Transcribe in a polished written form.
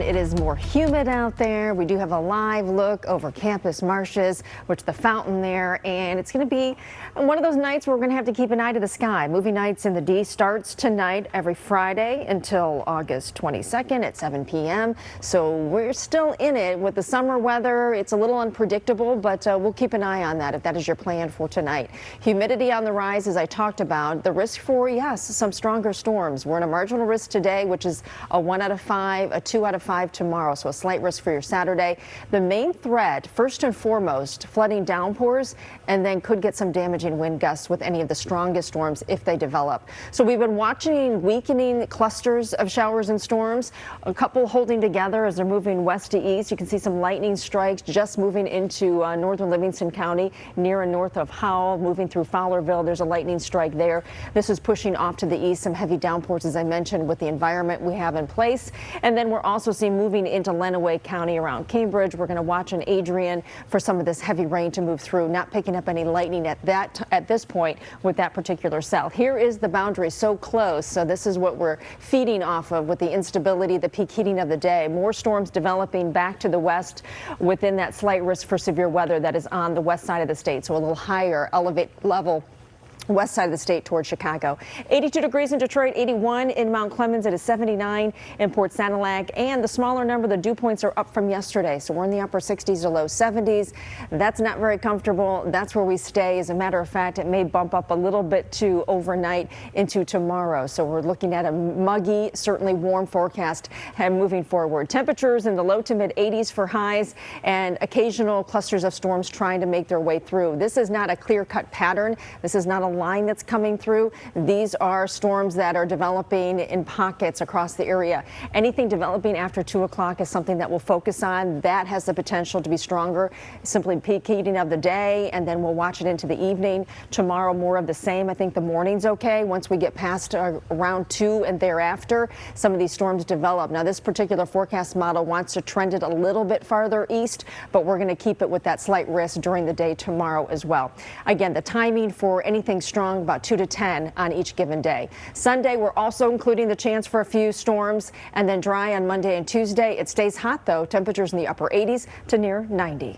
It is more humid out there. We do have a live look over Campus Marshes, which the fountain there, and it's going to be one of those nights where we're going to have to keep an eye to the sky. Movie nights in the D starts tonight every Friday until August 22nd at 7 p.m. So we're still in it with the summer weather. It's a little unpredictable, but we'll keep an eye on that if that is your plan for tonight. Humidity on the rise, as I talked about. The risk for, yes, some stronger storms. We're in a marginal risk today, which is a 1 out of 5, a 2 out of 5 tomorrow, so a slight risk for your Saturday. The main threat, first and foremost, flooding downpours, and then could get some damaging wind gusts with any of the strongest storms if they develop. So we've been watching weakening clusters of showers and storms, a couple holding together as they're moving west to east. You can see some lightning strikes just moving into northern Livingston County, near and north of Howell, moving through Fowlerville. There's a lightning strike there. This is pushing off to the east, some heavy downpours, as I mentioned, with the environment we have in place. And then we're also seeing moving into Lenawee County around Cambridge. We're going to watch in Adrian for some of this heavy rain to move through, not picking up any lightning at this point with that particular cell. Here is the boundary so close. So this is what we're feeding off of with the instability, the peak heating of the day. More storms developing back to the west within that slight risk for severe weather that is on the west side of the state. So a little higher level west side of the state towards Chicago. 82 degrees in Detroit, 81 in Mount Clemens. It is 79 in Port Sanilac, and the smaller number, the dew points are up from yesterday. So we're in the upper 60s to low 70s. That's not very comfortable. That's where we stay. As a matter of fact, it may bump up a little bit to overnight into tomorrow. So we're looking at a muggy, certainly warm forecast and moving forward. Temperatures in the low to mid 80s for highs, and occasional clusters of storms trying to make their way through. This is not a clear-cut pattern. This is not a line that's coming through. These are storms that are developing in pockets across the area. Anything developing after 2 o'clock is something that we'll focus on. That has the potential to be stronger. Simply peak heating of the day, and then we'll watch it into the evening. Tomorrow, more of the same. I think the morning's okay. Once we get past around 2 and thereafter, some of these storms develop. Now, this particular forecast model wants to trend it a little bit farther east, but we're going to keep it with that slight risk during the day tomorrow as well. Again, the timing for anything strong about 2 to 10 on each given day. Sunday, we're also including the chance for a few storms, and then dry on Monday and Tuesday. It stays hot, though. Temperatures in the upper 80s to near 90.